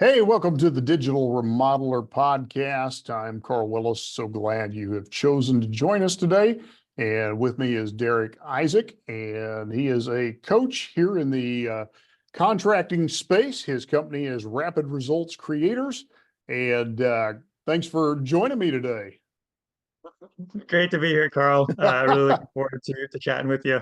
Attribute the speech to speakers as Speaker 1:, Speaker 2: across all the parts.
Speaker 1: Hey, welcome to the Digital Remodeler Podcast. I'm Carl Willis. So glad you have chosen to join us today. And with me is Derek Isaac, and he is a coach here in the contracting space. His company is Rapid Results Creators. And thanks for joining me today.
Speaker 2: Great to be here, Carl. Really looking forward to chatting with you.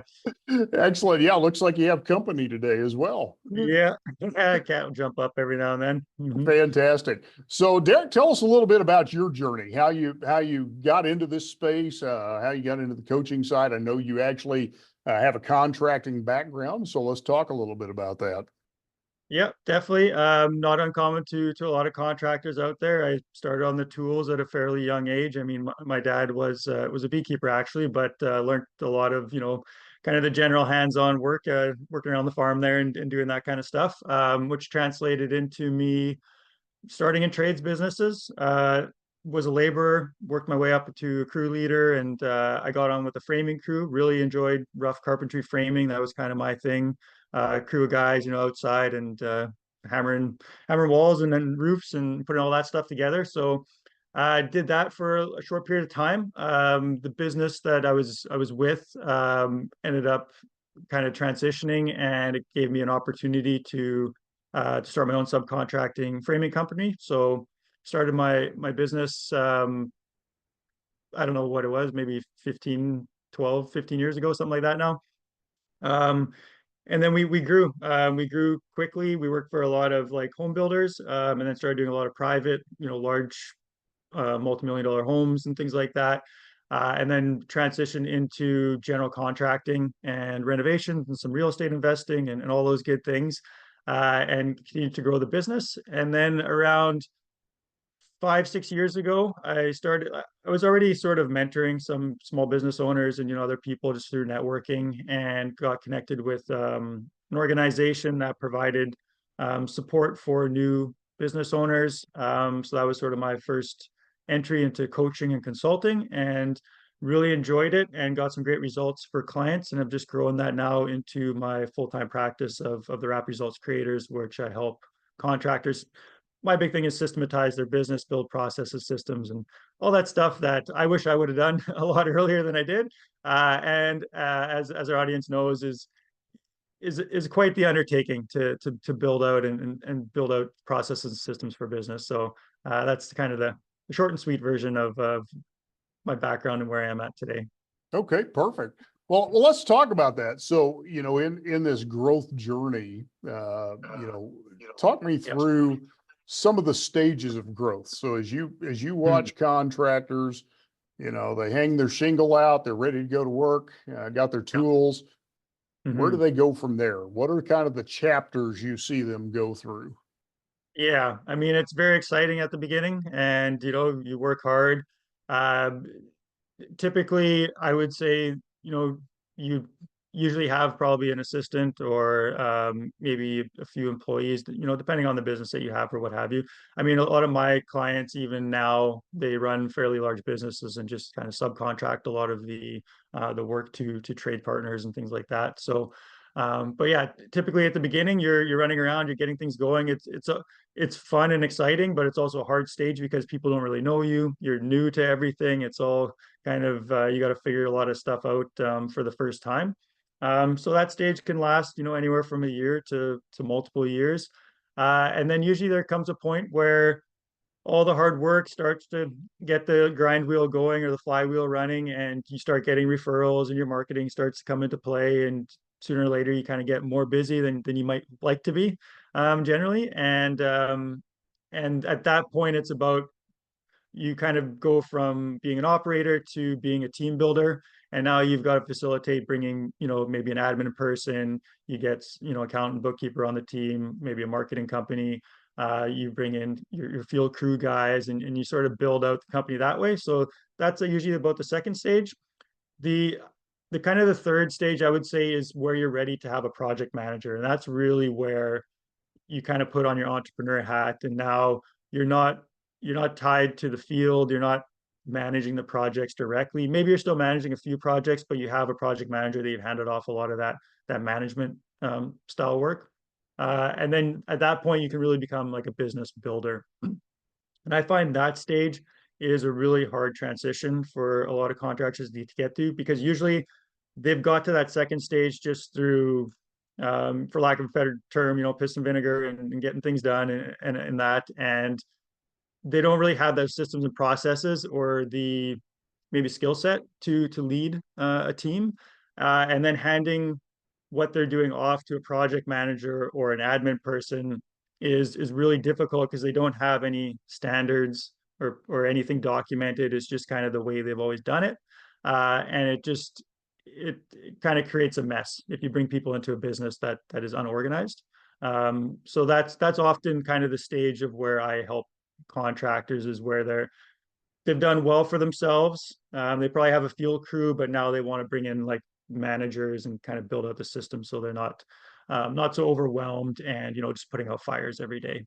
Speaker 1: Excellent. Yeah, looks like you have company today as well.
Speaker 2: Yeah, cat will jump up every now and then.
Speaker 1: Fantastic. So, Derek, tell us a little bit about your journey, how you got into this space, how you got into the coaching side. I know you actually have a contracting background, so let's talk a little bit about that.
Speaker 2: Yeah, definitely. Not uncommon to a lot of contractors out there. I started on the tools at a fairly young age. I mean, my dad was a beekeeper actually, but learned a lot of kind of the general hands-on work, working around the farm there and doing that kind of stuff, which translated into me starting in trades businesses. Was a laborer, worked my way up to a crew leader, and I got on with the framing crew. Really enjoyed rough carpentry framing. That was kind of my thing. Crew of guys, outside and hammering walls and then roofs and putting all that stuff together. So I did that for a short period of time. The business that I was with ended up kind of transitioning, and it gave me an opportunity to start my own subcontracting framing company. So started my business, I don't know what it was, maybe 15 years ago, something like that now. Um, and then we grew. We grew quickly. We worked for a lot of like home builders, and then started doing a lot of private, large multi-million dollar homes and things like that. And then transitioned into general contracting and renovations and some real estate investing and all those good things, and continued to grow the business. And then around 5, 6 years ago, I was already sort of mentoring some small business owners and other people just through networking, and got connected with an organization that provided support for new business owners. So that was sort of my first entry into coaching and consulting, and really enjoyed it and got some great results for clients, and have just grown that now into my full-time practice of the Rapid Results Creators, which I help contractors. My big thing is systematize their business, build processes, systems, and all that stuff that I wish I would have done a lot earlier than I did. And as our audience knows, is quite the undertaking to build out and build out processes and systems for business. So that's kind of the short and sweet version of my background and where I am at today.
Speaker 1: Okay, perfect. Well, let's talk about that. So, in this growth journey, talk me
Speaker 2: Yep.
Speaker 1: through some of the stages of growth. So as you
Speaker 2: Mm.
Speaker 1: watch contractors, they hang their shingle out, they're ready to go to work, got their
Speaker 2: Yeah.
Speaker 1: tools. Where do
Speaker 2: Mhm.
Speaker 1: they go from there? What are kind of the chapters you see them go through?
Speaker 2: Yeah, I mean, it's very exciting at the beginning, and you work hard. Um, Typically, I would say, you usually have probably an assistant or maybe a few employees, depending on the business that you have or what have you. I mean, a lot of my clients, even now, they run fairly large businesses and just kind of subcontract a lot of the work to trade partners and things like that. So, but yeah, typically at the beginning, you're running around, you're getting things going. It's fun and exciting, but it's also a hard stage because people don't really know you. You're new to everything. It's all kind of you got to figure a lot of stuff out for the first time. So that stage can last, anywhere from a year to multiple years. And then usually there comes a point where all the hard work starts to get the grind wheel going or the flywheel running, and you start getting referrals and your marketing starts to come into play. And sooner or later, you kind of get more busy than you might like to be, generally. And at that point, it's about you kind of go from being an operator to being a team builder, and now you've got to facilitate bringing maybe an admin person. You get accountant, bookkeeper on the team, maybe a marketing company. You bring in your field crew guys, and you sort of build out the company that way. So that's usually about the second stage. The kind of the third stage, I would say, is where you're ready to have a project manager, and that's really where you kind of put on your entrepreneur hat, and now you're not you're not tied to the field. You're not managing the projects directly. Maybe you're still managing a few projects, but you have a project manager that you've handed off a lot of that management style work. And then at that point, you can really become like a business builder. And I find that stage is a really hard transition for a lot of contractors to get to, because usually they've got to that second stage just through, for lack of a better term, piss and vinegar and getting things done and that. And they don't really have those systems and processes or the maybe skill set to lead a team, and then handing what they're doing off to a project manager or an admin person is really difficult because they don't have any standards or anything documented. It's just kind of the way they've always done it, and it kind of creates a mess if you bring people into a business that is unorganized. So that's often kind of the stage of where I help contractors, is where they've done well for themselves. They probably have a field crew, but now they want to bring in like managers and kind of build out the system so they're not so overwhelmed and just putting out fires every day.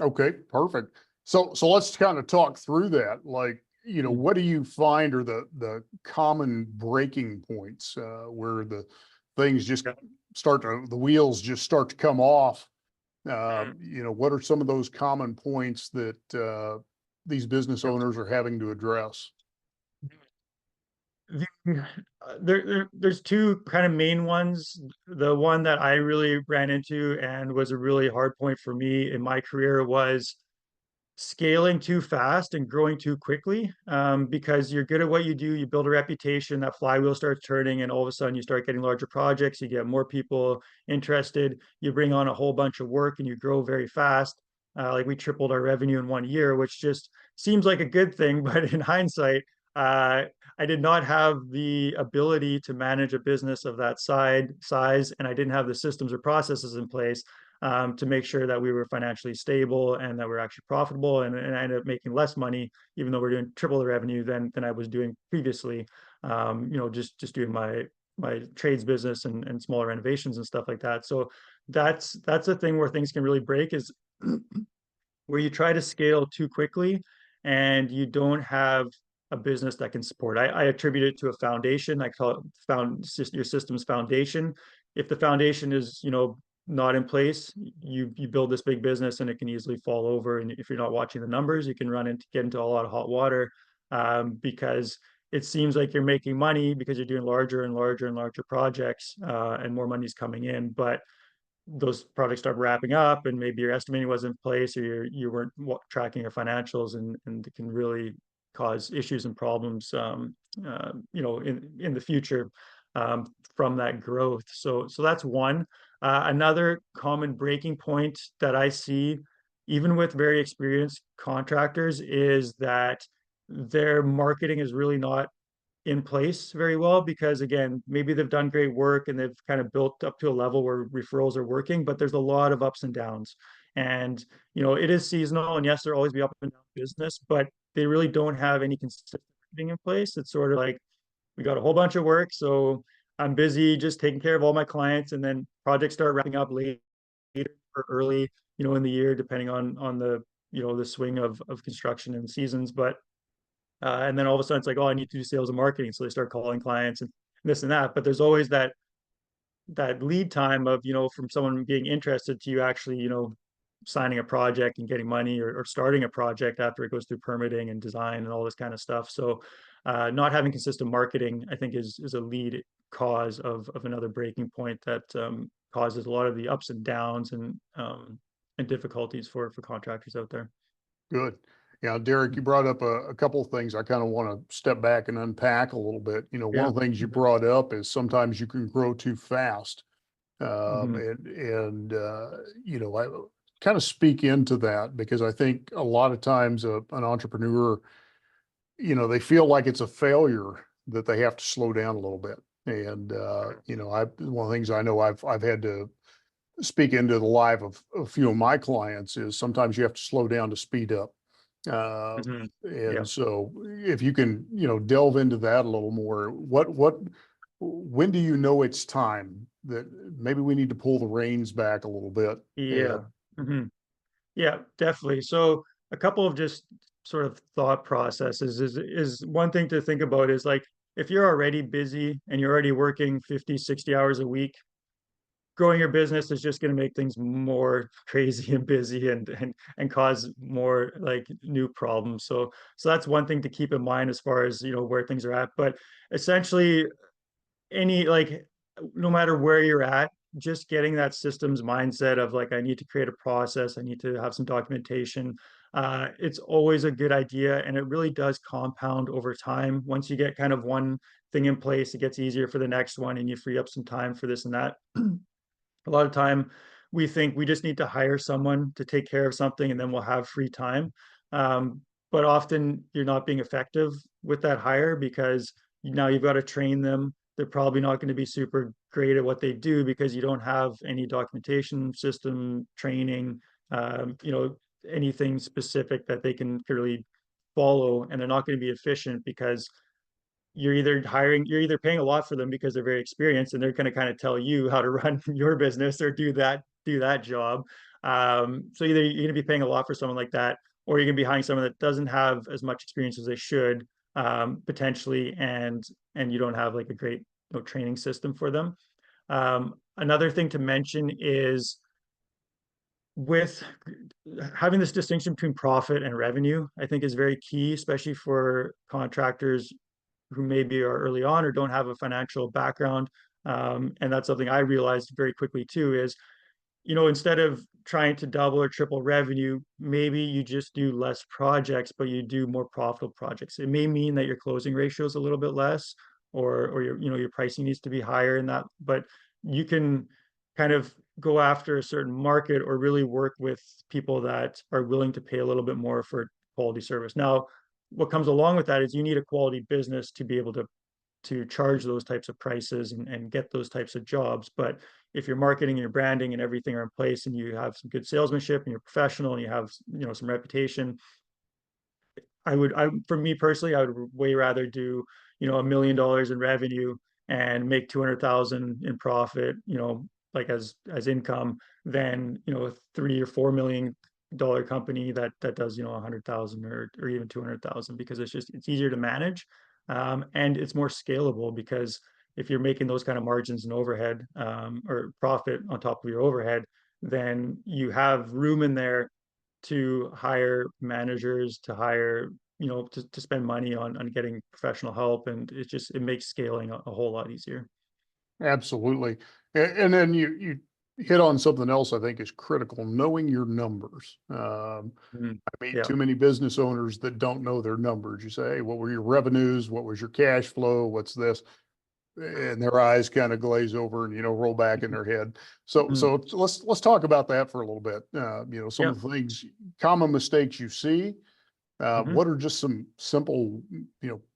Speaker 1: Okay, perfect. So let's kind of talk through that. Like,
Speaker 2: Mhm.
Speaker 1: what do you find are the common breaking points where the things just
Speaker 2: Yeah.
Speaker 1: the wheels just start to come off?
Speaker 2: Mhm.
Speaker 1: What are some of those common points that these business
Speaker 2: Yep.
Speaker 1: owners are having to address?
Speaker 2: There's two kind of main ones. The one that I really ran into and was a really hard point for me in my career was scaling too fast and growing too quickly, because you're good at what you do, you build a reputation, that flywheel starts turning, and all of a sudden you start getting larger projects, you get more people interested, you bring on a whole bunch of work, and you grow very fast. Like we tripled our revenue in 1 year, which just seems like a good thing, but in hindsight, uh, I did not have the ability to manage a business of that size, and I didn't have the systems or processes in place to make sure that we were financially stable and that we're actually profitable. And I ended up making less money, even though we're doing triple the revenue than I was doing previously. Just doing my trades business and smaller renovations and stuff like that. So that's a thing where things can really break, is where you try to scale too quickly and you don't have a business that can support. I attribute it to a foundation. I call it your system's foundation. If the foundation is, not in place, you build this big business and it can easily fall over. And if you're not watching the numbers, you can get into a lot of hot water, because it seems like you're making money because you're doing larger and larger and larger projects, and more money's coming in. But those projects start wrapping up and maybe your estimating wasn't in place, or you weren't tracking your financials, and it can really cause issues and problems, in the future, from that growth. So that's one. Another common breaking point that I see, even with very experienced contractors, is that their marketing is really not in place very well, because again, maybe they've done great work and they've kind of built up to a level where referrals are working, but there's a lot of ups and downs. And it is seasonal, and yes, there'll always be up and down business, but they really don't have any consistent thing in place. It's sort of like, we got a whole bunch of work, so I'm busy just taking care of all my clients, and then projects start wrapping up later or early, in the year, depending on the swing of construction and seasons. But and then all of a sudden it's like, oh, I need to do sales and marketing. So they start calling clients and this and that. But there's always that lead time of, from someone being interested to you actually, signing a project and getting money, or starting a project after it goes through permitting and design and all this kind of stuff. So not having consistent marketing, I think, is a lead cause of another breaking point that causes a lot of the ups and downs and difficulties for contractors out there.
Speaker 1: Good. Yeah, Derek, you brought up a couple of things I kind of want to step back and unpack a little bit. One
Speaker 2: Yeah.
Speaker 1: of the things you brought up is sometimes you can grow too fast.
Speaker 2: Mhm.
Speaker 1: I kind of speak into that because I think a lot of times an entrepreneur, they feel like it's a failure that they have to slow down a little bit. And, one of the things I know I've had to speak into the life of a few of my clients is sometimes you have to slow down to speed up. Uh,
Speaker 2: Mhm. Yeah.
Speaker 1: and so if you can, delve into that a little more, when do you know it's time that maybe we need to pull the reins back a little bit?
Speaker 2: Yeah.
Speaker 1: And
Speaker 2: Mhm. Yeah, definitely. So a couple of just sort of thought processes is one thing to think about, is like, if you're already busy and you're already working 50, 60 hours a week, growing your business is just going to make things more crazy and busy and cause more like new problems. So that's one thing to keep in mind as far as, where things are at. But essentially, any like no matter where you're at, just getting that systems mindset of like, I need to create a process, I need to have some documentation. It's always a good idea, and it really does compound over time. Once you get kind of one thing in place, it gets easier for the next one, and you free up some time for this and that. A lot of time we think we just need to hire someone to take care of something and then we'll have free time. Um, but often you're not being effective with that hire because now you've got to train them. They're probably not going to be super great at what they do because you don't have any documentation system training, anything specific that they can really follow, and they're not going to be efficient because you're either paying a lot for them because they're very experienced and they're going to kind of tell you how to run your business or do that job. So either you're going to be paying a lot for someone like that, or you're going to be hiring someone that doesn't have as much experience as they should, potentially, and you don't have like a great training system for them. Another thing to mention is with having this distinction between profit and revenue, I think is very key, especially for contractors who maybe are early on or don't have a financial background. And that's something I realized very quickly too, is, instead of trying to double or triple revenue, maybe you just do less projects, but you do more profitable projects. It may mean that your closing ratio is a little bit less, or your pricing needs to be higher in that, but you can kind of go after a certain market or really work with people that are willing to pay a little bit more for quality service. Now, what comes along with that is you need a quality business to be able to charge those types of prices and get those types of jobs. But if your marketing and your branding and everything are in place and you have some good salesmanship and you're professional and you have some reputation, for me personally, I would way rather do $1 million in revenue and make 200,000 in profit, like as income, than a $3 or $4 million company that does 100,000 or even 200,000, because it's easier to manage, and it's more scalable, because if you're making those kind of margins and overhead, or profit on top of your overhead, then you have room in there to hire managers, to hire, to spend money on getting professional help. And it makes scaling a whole lot easier.
Speaker 1: Absolutely. And then you hit on something else I think is critical, knowing your numbers.
Speaker 2: Mhm.
Speaker 1: I meet
Speaker 2: Yeah.
Speaker 1: too many business owners that don't know their numbers. You say, hey, what were your revenues? What was your cash flow? What's this? And their eyes kind of glaze over and, roll back in their head. So,
Speaker 2: Mhm.
Speaker 1: so let's talk about that for a little bit. Some
Speaker 2: Yeah.
Speaker 1: of the things, common mistakes you see.
Speaker 2: Mhm.
Speaker 1: What are just some simple,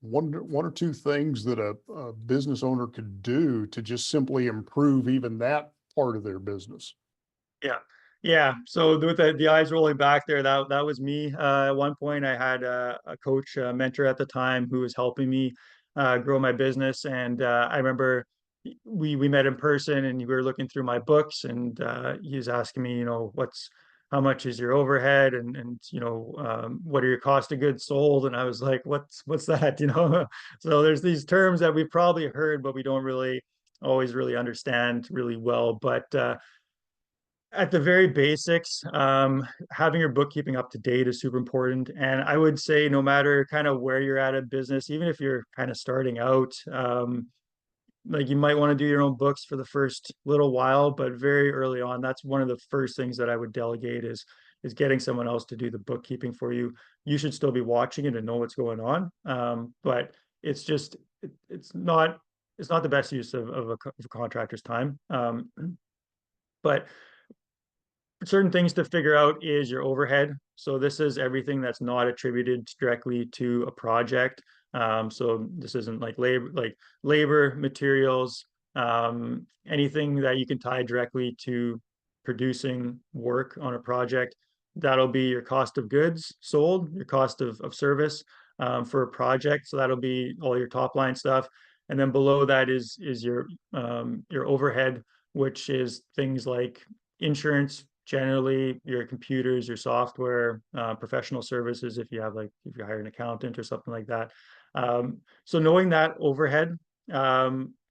Speaker 1: one or two things that a business owner could do to just simply improve even that part of their business?
Speaker 2: Yeah. Yeah. So with the eyes rolling back there, that was me. At one point, I had a coach, a mentor at the time, who was helping me grow my business. And I remember we met in person, and we were looking through my books, and he was asking me, how much is your overhead, and what are your cost of goods sold? And I was like, what's that? So there's these terms that we've probably heard, but we don't really always really understand really well. But at the very basics, having your bookkeeping up to date is super important. And I would say, no matter kind of where you're at in business, even if you're kind of starting out, like, you might want to do your own books for the first little while, but very early on, that's one of the first things that I would delegate, is getting someone else to do the bookkeeping for you. You should still be watching it and know what's going on, but it's just it's not the best use of a contractor's time. But certain things to figure out is your overhead. So this is everything that's not attributed directly to a project. So this isn't like labor, materials, anything that you can tie directly to producing work on a project. That'll be your cost of goods sold, your cost of service, for a project. So that'll be all your top line stuff. And then below that is your overhead, which is things like insurance, generally your computers, your software, professional services, if you hire an accountant or something like that. So knowing that overhead,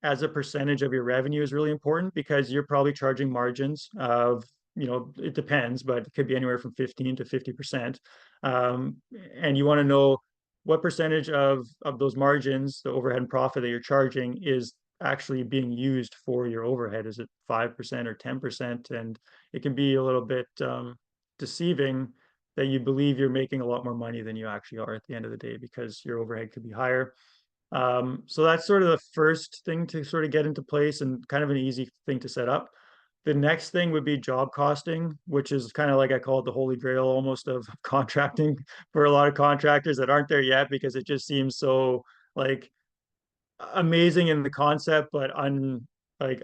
Speaker 2: as a percentage of your revenue is really important, because you're probably charging margins of, it depends, but it could be anywhere from 15 to 50%. And you want to know what percentage of those margins, the overhead and profit that you're charging, is actually being used for your overhead. Is it 5% or 10%? And it can be a little bit deceiving that you believe you're making a lot more money than you actually are at the end of the day, because your overhead could be higher. So that's sort of the first thing to sort of get into place, and kind of an easy thing to set up. The next thing would be job costing, which is kind of like, I call it the holy grail almost of contracting for a lot of contractors that aren't there yet, because it just seems so like amazing in the concept, but like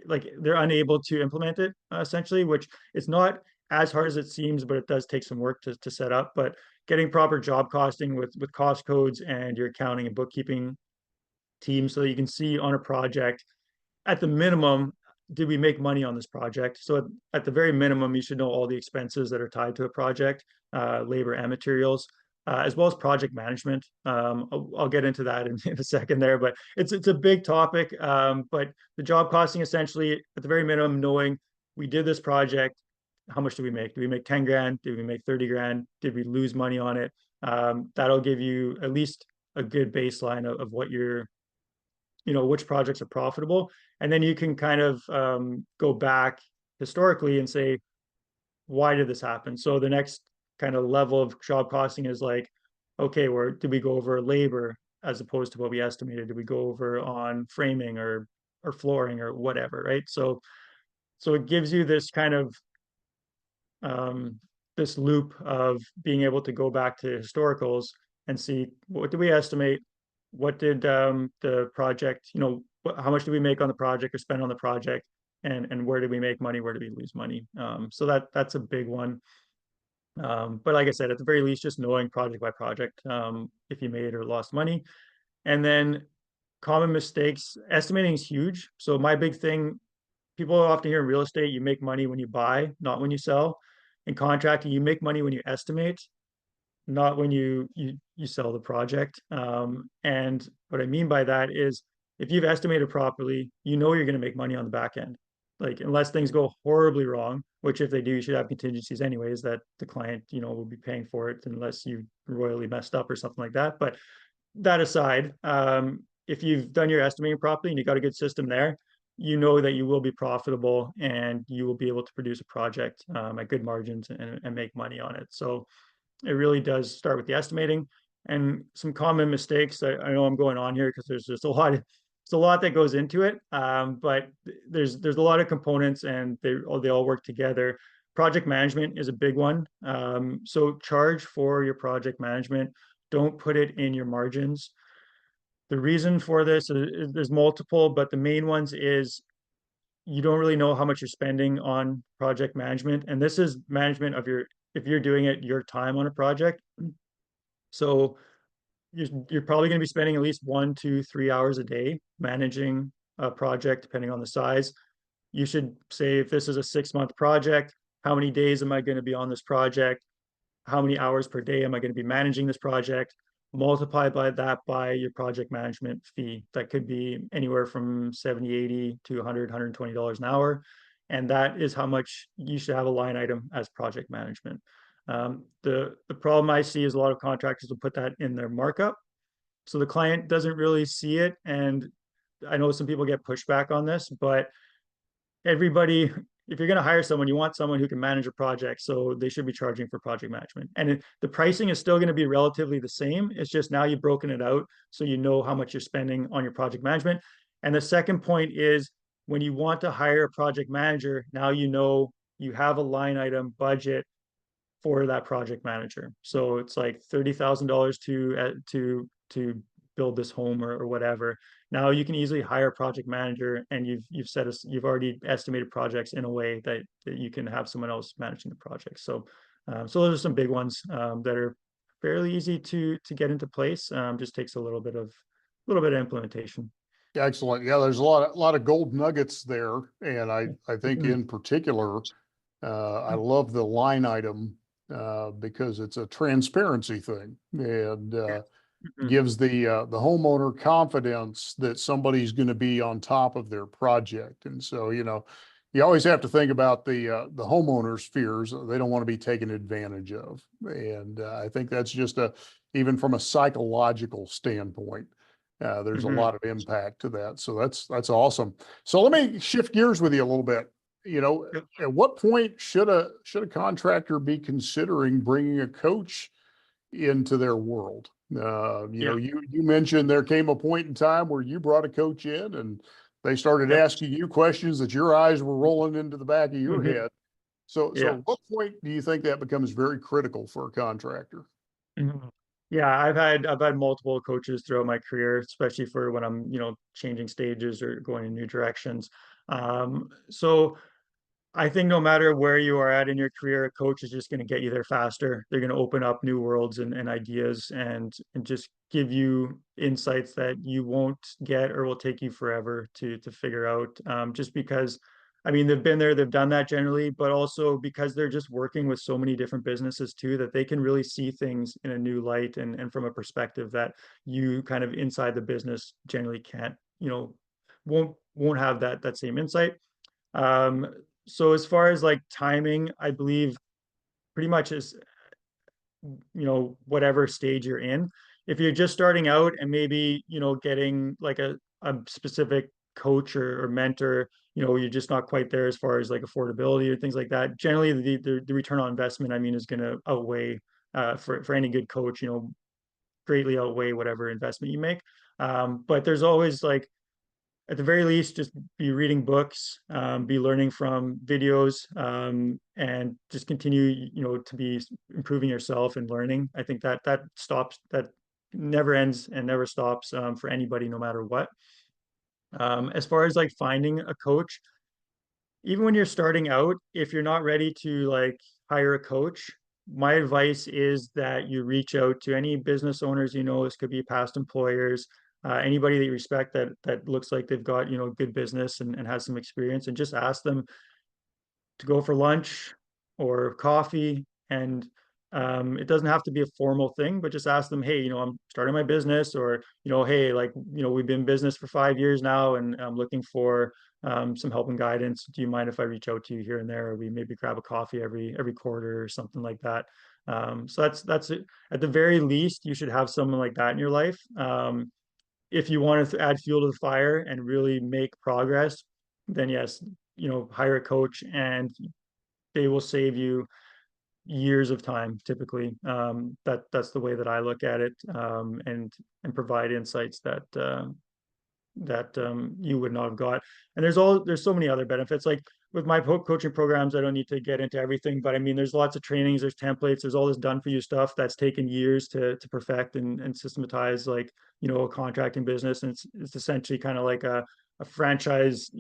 Speaker 2: like they're unable to implement it essentially, which it's not as hard as it seems, but it does take some work to set up. But getting proper job costing with cost codes and your accounting and bookkeeping team, so that you can see on a project, at the minimum, did we make money on this project? So at the very minimum, you should know all the expenses that are tied to a project, labor and materials, as well as project management. I'll get into that in a second there, but it's a big topic. But the job costing, essentially, at the very minimum, knowing we did this project, how much did we make? Did we make 10 grand? Did we make 30 grand? Did we lose money on it? That'll give you at least a good baseline of what you're, which projects are profitable. And then you can kind of go back historically and say, why did this happen? So the next kind of level of job costing is like, okay, where did we go over labor as opposed to what we estimated? Did we go over on framing or flooring or whatever, right? So it gives you this kind of this loop of being able to go back to historicals and see, what did we estimate? What did the project, how much did we make on the project or spend on the project? And where did we make money? Where did we lose money? So that's a big one. But like I said, at the very least, just knowing project by project, if you made or lost money. And then common mistakes, estimating is huge. So my big thing, people often hear in real estate, you make money when you buy, not when you sell. In contracting, you make money when you estimate, not when you sell the project. And what I mean by that is, if you've estimated properly, you're going to make money on the back end. Like, unless things go horribly wrong, which if they do, you should have contingencies anyways, that the client, will be paying for it unless you royally messed up or something like that. But that aside, if you've done your estimating properly and you got a good system there, you know that you will be profitable and you will be able to produce a project at good margins and make money on it. So it really does start with the estimating. And some common mistakes, I know I'm going on here because there's just a lot that goes into it. But there's a lot of components, and they all work together. Project management is a big one. So charge for your project management. Don't put it in your margins. The reason for this is there's multiple, but the main ones is you don't really know how much you're spending on project management. And this is management of if you're doing it, your time on a project. So you're probably going to be spending at least 1 to 3 hours a day managing a project, depending on the size. You should say, if this is a 6-month project, how many days am I going to be on this project? How many hours per day am I going to be managing this project? Multiply by your project management fee. That could be anywhere from 70, 80 to 100, $120 an hour. And that is how much you should have a line item as project management. The problem I see is a lot of contractors will put that in their markup, so the client doesn't really see it. And I know some people get pushback on this, but everybody, if you're going to hire someone, you want someone who can manage a project, so they should be charging for project management. And the pricing is still going to be relatively the same. It's just now you've broken it out, so you know how much you're spending on your project management. And the second point is, when you want to hire a project manager, now you have a line item budget for that project manager. So it's like $30,000 to build this home or whatever. Now you can easily hire a project manager, and you've already estimated projects in a way that you can have someone else managing the project. So those are some big ones that are fairly easy to get into place. Just takes a little bit of implementation.
Speaker 1: Excellent. Yeah, there's a lot of gold nuggets there. And I think in particular, I love the line item because it's a transparency thing. And
Speaker 2: Mhm.
Speaker 1: gives the homeowner confidence that somebody's going to be on top of their project. And so, you always have to think about the homeowner's fears. They don't want to be taken advantage of. And I think that's just even from a psychological standpoint, there's a
Speaker 2: Mhm.
Speaker 1: lot of impact to that. So that's awesome. So let me shift gears with you a little bit.
Speaker 2: Yep.
Speaker 1: At what point should a contractor be considering bringing a coach into their world?
Speaker 2: Yeah.
Speaker 1: You mentioned there came a point in time where you brought a coach in and they started
Speaker 2: Yep.
Speaker 1: asking you questions that your eyes were rolling into the back of your
Speaker 2: Mhm.
Speaker 1: head. So
Speaker 2: Yeah.
Speaker 1: what point do you think that becomes very critical for a contractor?
Speaker 2: Mhm. Yeah, I've had multiple coaches throughout my career, especially for when I'm, changing stages or going in new directions. So I think no matter where you are at in your career, a coach is just going to get you there faster. They're going to open up new worlds and ideas and just give you insights that you won't get or will take you forever to figure out. Just because, I mean, they've been there, they've done that generally, but also because they're just working with so many different businesses too, that they can really see things in a new light and from a perspective that you kind of inside the business generally can't, won't have that same insight. Um, so as far as like timing, I believe pretty much is, whatever stage you're in. If you're just starting out and maybe, getting like a specific coach or mentor, you're just not quite there as far as like affordability or things like that. Generally, the return on investment, I mean, is going to outweigh for any good coach, greatly outweigh whatever investment you make. But there's always like at the very least, just be reading books, be learning from videos, and just continue, to be improving yourself and learning. I think that never ends and never stops for anybody, no matter what. As far as like finding a coach, even when you're starting out, if you're not ready to like hire a coach, my advice is that you reach out to any business owners, this could be past employers, anybody that you respect that looks like they've got, good business and has some experience, and just ask them to go for lunch or coffee. And it doesn't have to be a formal thing, but just ask them, hey, I'm starting my business, or, hey, like, we've been in business for 5 years now, and I'm looking for some help and guidance. Do you mind if I reach out to you here and there? Or we maybe grab a coffee every quarter or something like that. So that's it. At the very least, you should have someone like that in your life. If you want to add fuel to the fire and really make progress, then yes, hire a coach, and they will save you years of time typically. That's the way that I look at it, and provide insights that you would not have got. And there's so many other benefits. Like with my coaching programs, I don't need to get into everything, but I mean, there's lots of trainings, there's templates, there's all this done for you stuff that's taken years to perfect and systematize, like, a contracting business. And it's essentially kind of like a franchise,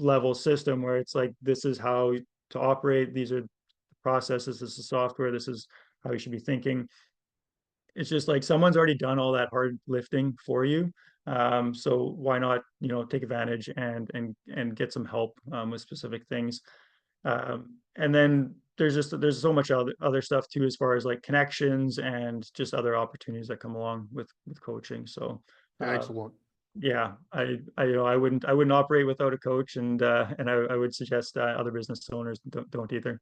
Speaker 2: level system where it's like, this is how to operate. These are the processes. This is software. This is how you should be thinking. It's just like someone's already done all that hard lifting for you. So why not, take advantage and get some help with specific things. And then there's so much other stuff too, as far as like connections and just other opportunities that come along with coaching. So uh,
Speaker 1: Excellent.
Speaker 2: yeah, I wouldn't operate without a coach, and I would suggest other business owners don't either.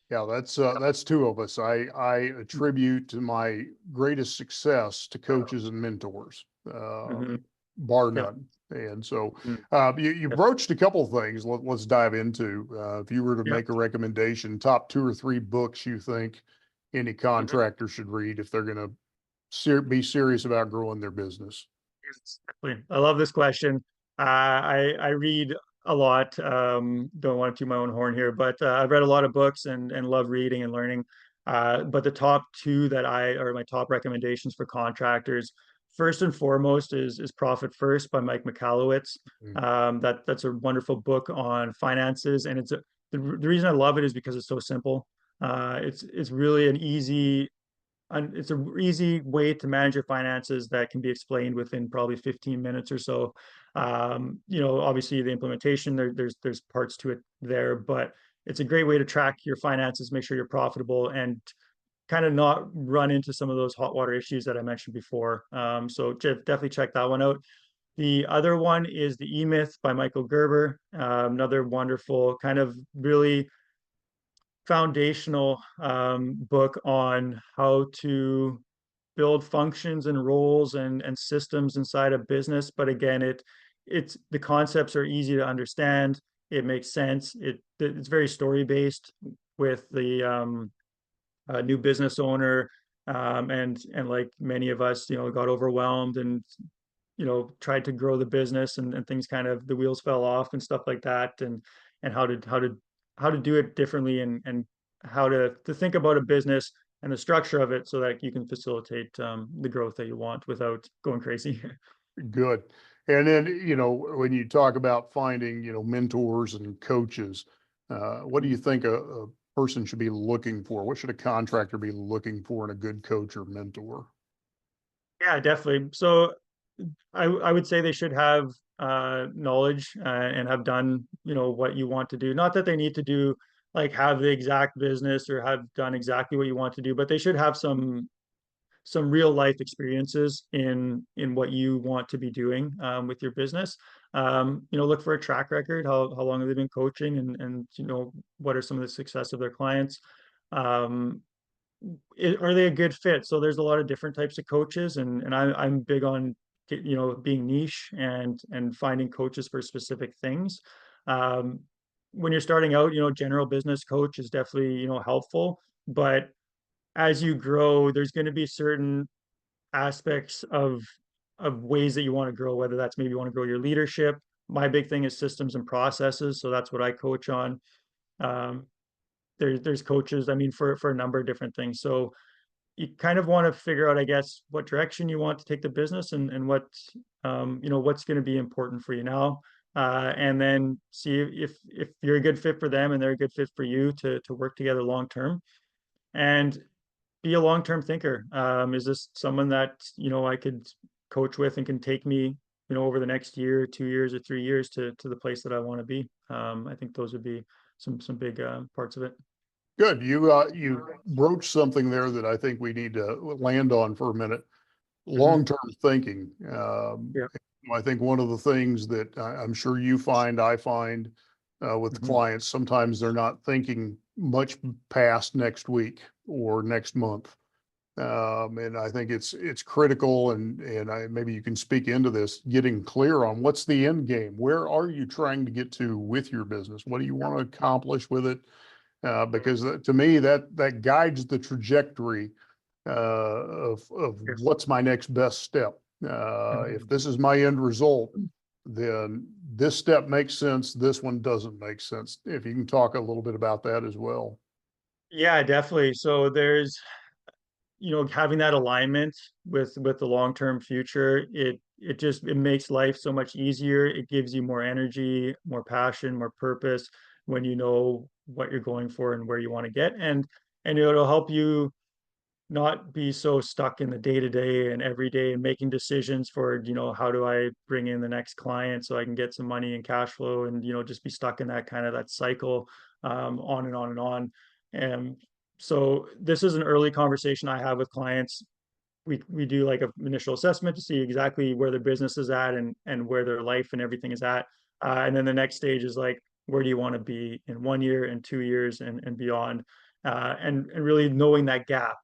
Speaker 1: Yeah, that's two of us. I attribute my greatest success to coaches and mentors,
Speaker 2: Mm-hmm.
Speaker 1: bar
Speaker 2: Yep.
Speaker 1: none. And so
Speaker 2: Mm.
Speaker 1: you
Speaker 2: Yep.
Speaker 1: broached a couple of things. Let's dive into if you were to
Speaker 2: Yep.
Speaker 1: make a recommendation, top two or three books you think any
Speaker 2: Mhm.
Speaker 1: contractor should read if they're going to be serious about growing their business.
Speaker 2: Exactly. I love this question. I read a lot. Don't want to toot my own horn here, but I've read a lot of books and love reading and learning. But the top two that are my top recommendations for contractors, first and foremost, is Profit First by Mike Michalowicz.
Speaker 1: Mm.
Speaker 2: That's a wonderful book on finances, and the reason I love it is because it's so simple. It's really an easy, and it's a easy way to manage your finances that can be explained within probably 15 minutes or so. Obviously the implementation, there's parts to it there, but it's a great way to track your finances, make sure you're profitable, and kind of not run into some of those hot water issues that I mentioned before. So definitely check that one out. The other one is The E-Myth by Michael Gerber. Another wonderful, kind of really foundational book on how to build functions and roles and systems inside a business. But again, it's the concepts are easy to understand. It makes sense. It's very story based with the new business owner, and like many of us, got overwhelmed and tried to grow the business, and things kind of, the wheels fell off and stuff like that, and how to do it differently, and how to think about a business and the structure of it so that you can facilitate the growth that you want without going crazy.
Speaker 1: Good. And then, when you talk about finding, mentors and coaches, what do you think a person should be looking for? What should a contractor be looking for in a good coach or mentor?
Speaker 2: Yeah, definitely. So I would say they should have knowledge, and have done, what you want to do. Not that they need to do, like, have the exact business or have done exactly what you want to do, but they should have some real life experiences in what you want to be doing with your business. Look for a track record. How long have they been coaching, and what are some of the success of their clients? Um, are they a good fit? So there's a lot of different types of coaches, and I'm big on being niche and finding coaches for specific things. Um, when you're starting out, general business coach is definitely helpful, but as you grow, there's going to be certain aspects of ways that you want to grow, whether that's maybe you want to grow your leadership. My big thing is systems and processes, so that's what I coach on. Um, there's coaches, I mean, for a number of different things. So you kind of want to figure out, I guess, what direction you want to take the business, and what what's going to be important for you now, and then see if you're a good fit for them and they're a good fit for you to work together long term. And be a long-term thinker. Is this someone that I could coach with and can take me over the next year, 2 years, or 3 years to the place that I want to be? I think those would be some big parts of it.
Speaker 1: Good. You broached something there that I think we need to land on for a minute.
Speaker 2: Mhm.
Speaker 1: Long-term thinking.
Speaker 2: Yeah.
Speaker 1: I think one of the things that I'm sure you find, I find with the
Speaker 2: Mhm.
Speaker 1: clients, sometimes they're not thinking much past next week or next month. And I think it's critical, and maybe you can speak into this, getting clear on what's the end game. Where are you trying to get to with your business? What do you want to accomplish with it? Because to me, that guides the trajectory of
Speaker 2: Yeah.
Speaker 1: what's my next best step. If
Speaker 2: Mhm.
Speaker 1: this is my end result, then this step makes sense. This one doesn't make sense. If you can talk a little bit about that as well.
Speaker 2: Yeah, definitely. So there's, having that alignment with the long-term future, it makes life so much easier. It gives you more energy, more passion, more purpose when you know what you're going for and where you want to get. And it'll help you not be so stuck in the day to day and every day and making decisions for, how do I bring in the next client so I can get some money and cash flow, and, just be stuck in that kind of that cycle, on and on and on. And so this is an early conversation I have with clients. We do like an initial assessment to see exactly where their business is at, and where their life and everything is at. And then the next stage is like, where do you want to be in 1 year and 2 years and beyond? And really knowing that gap,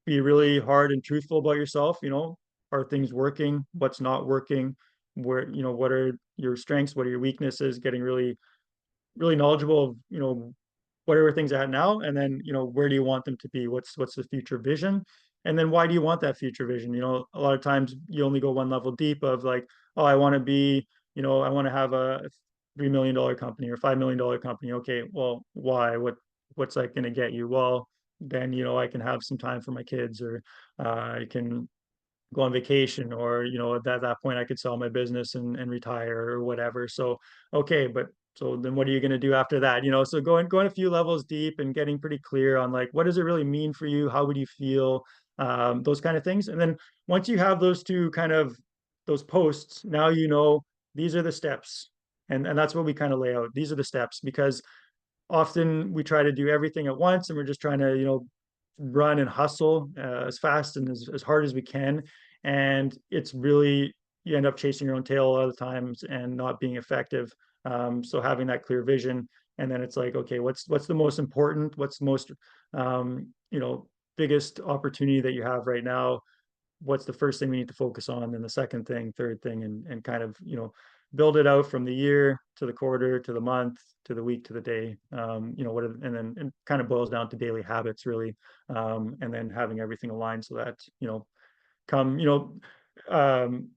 Speaker 2: be really hard and truthful about yourself. Are things working? What's not working? What are your strengths? What are your weaknesses? Getting really knowledgeable of, whatever things at now, and then, where do you want them to be? What's the future vision? And then why do you want that future vision? A lot of times you only go one level deep of like, oh, I want to be, I want to have a $3 million company or $5 million company. Okay, well, why? What's that going to get you? Well, then, I can have some time for my kids, or I can go on vacation, or at that point I could sell my business and retire or whatever. So okay, but so then what are you going to do after that? So going a few levels deep and getting pretty clear on like, what does it really mean for you? How would you feel? Those kind of things. And then once you have those two kind of those posts, now these are the steps. And that's what we kind of lay out. These are the steps, because often we try to do everything at once, and we're just trying to run and hustle as fast and as hard as we can. And it's really, you end up chasing your own tail a lot of the times and not being effective. So having that clear vision, and then it's like, okay, what's the most important? What's the most, biggest opportunity that you have right now? What's the first thing we need to focus on, then the second thing, third thing, and kind of, build it out from the year to the quarter to the month to the week to the day. And then it kind of boils down to daily habits really, and then having everything aligned so that, come, um,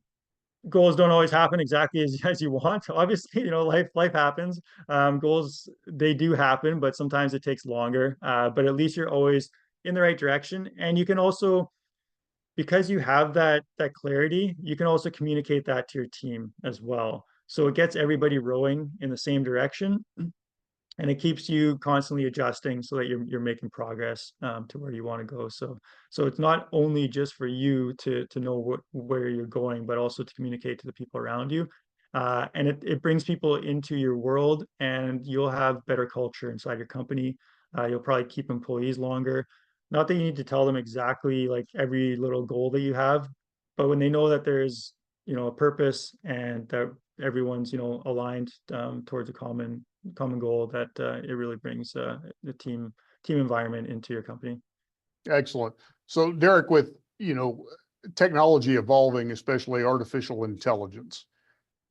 Speaker 2: goals don't always happen exactly as you want. Obviously, life happens. Goals, they do happen, but sometimes it takes longer. But at least you're always in the right direction. And you can also, because you have that clarity, you can also communicate that to your team as well. So it gets everybody rowing in the same direction, and it keeps you constantly adjusting so that you're making progress, to where you want to go. So it's not only just for you to know where you're going, but also to communicate to the people around you. And it brings people into your world, and you'll have better culture inside your company. You'll probably keep employees longer. Not that you need to tell them exactly like every little goal that you have, but when they know that there's, a purpose, and that everyone's, aligned, towards a common goal, that it really brings the team environment into your company.
Speaker 1: Excellent. So Derek, with, technology evolving, especially artificial intelligence,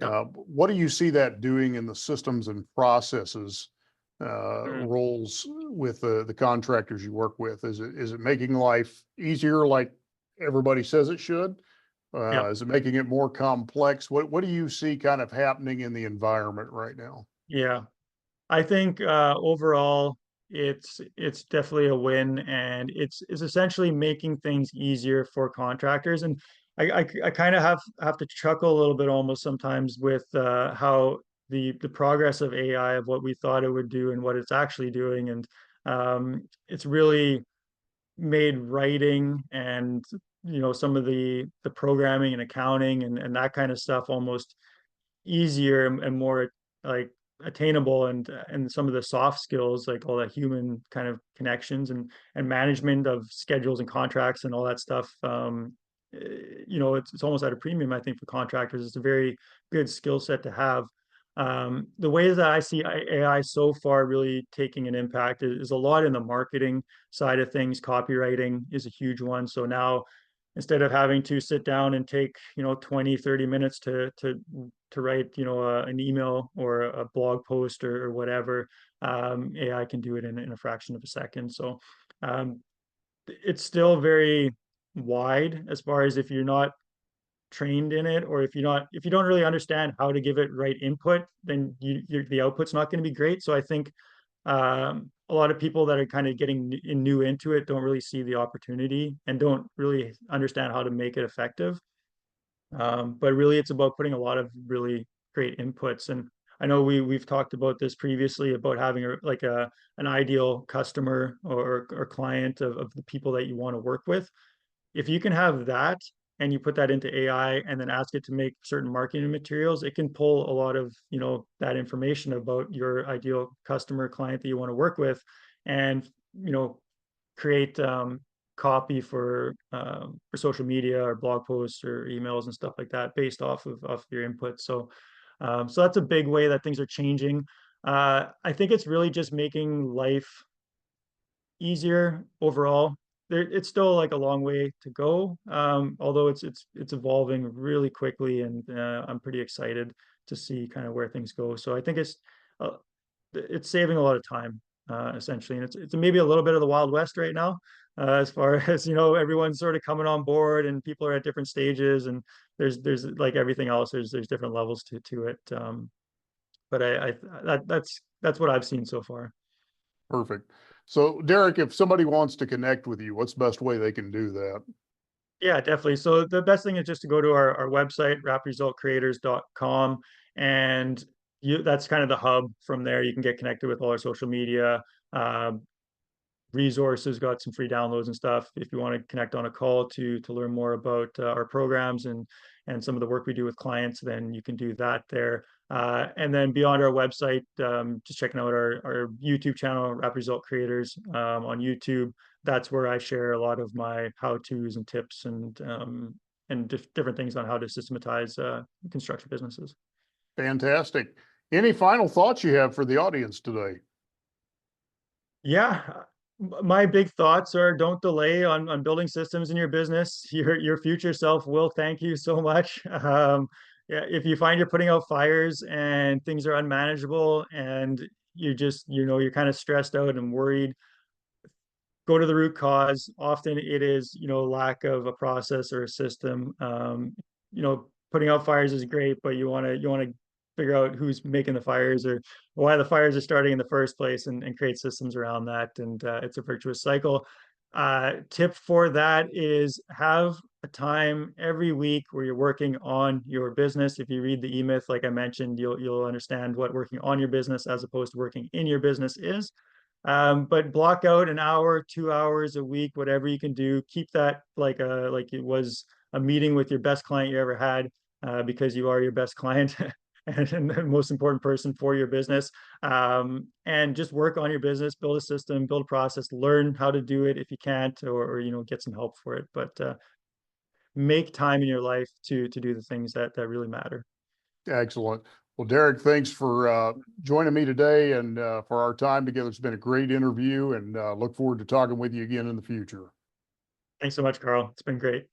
Speaker 2: Yeah.
Speaker 1: what do you see that doing in the systems and processes
Speaker 2: Mm.
Speaker 1: roles with the contractors you work with? Is it making life easier like everybody says it should?
Speaker 2: Yeah.
Speaker 1: Is it making it more complex? What do you see kind of happening in the environment right now?
Speaker 2: Yeah. I think overall it's definitely a win, and it's essentially making things easier for contractors. And I kind of have to chuckle a little bit almost sometimes with how the progress of AI, of what we thought it would do and what it's actually doing. And it's really made writing and, some of the programming and accounting and that kind of stuff almost easier and more like attainable. And some of the soft skills, like all the human kind of connections and management of schedules and contracts and all that stuff, it's almost at a premium, I think, for contractors. It's a very good skill set to have. The ways that I see AI so far really taking an impact is a lot in the marketing side of things. Copywriting is a huge one. So now, instead of having to sit down and take 20-30 minutes to write an email or a blog post or whatever, AI can do it in a fraction of a second. So um, it's still very wide as far as, if you're not trained in it, or if you don't really understand how to give it right input, then the output's not going to be great. So I think a lot of people that are kind of getting new into it don't really see the opportunity and don't really understand how to make it effective. But really, it's about putting a lot of really great inputs. And I know we've talked about this previously, about having an ideal customer or client of the people that you want to work with. If you can have that, and you put that into AI and then ask it to make certain marketing materials, it can pull a lot of, that information about your ideal customer client that you want to work with, and, create copy for social media or blog posts or emails and stuff like that based off your input. So that's a big way that things are changing. I think it's really just making life easier overall. It's still like a long way to go, although it's evolving really quickly, and I'm pretty excited to see kind of where things go. So I think uh, it's saving a lot of time, essentially, and it's maybe a little bit of the Wild West right now, as far as, everyone's sort of coming on board, and people are at different stages, and there's like everything else, there's different levels to it. But that's what I've seen so far.
Speaker 1: Perfect. So Derek, if somebody wants to connect with you, what's the best way they can do that?
Speaker 2: Yeah, definitely. So the best thing is just to go to our website, rapidresultcreators.com, and that's kind of the hub. From there, you can get connected with all our social media, resources, got some free downloads and stuff. If you want to connect on a call to learn more about our programs and some of the work we do with clients, then you can do that there. And then beyond our website, just checking out our YouTube channel, Rapid Result Creators, on YouTube. That's where I share a lot of my how-tos and tips and different things on how to systematize construction businesses.
Speaker 1: Fantastic. Any final thoughts you have for the audience today?
Speaker 2: Yeah, my big thoughts are don't delay on building systems in your business. Your future self will thank you so much. Yeah, if you find you're putting out fires and things are unmanageable and you're kind of stressed out and worried, go to the root cause. Often it is, lack of a process or a system. Putting out fires is great, but you want to figure out who's making the fires or why the fires are starting in the first place, and create systems around that. And it's a virtuous cycle. Tip for that is have a time every week where you're working on your business. If you read the E-Myth, like I mentioned, you'll understand what working on your business as opposed to working in your business is. But block out an hour, 2 hours a week, whatever you can do. Keep that like it was a meeting with your best client you ever had, because you are your best client and the most important person for your business. And just work on your business, build a system, build a process, learn how to do it if you can't, or get some help for it. But make time in your life to do the things that really matter.
Speaker 1: Excellent. Well, Derek, thanks for joining me today and for our time together. It's been a great interview, and look forward to talking with you again in the future.
Speaker 2: Thanks so much, Carl. It's been great.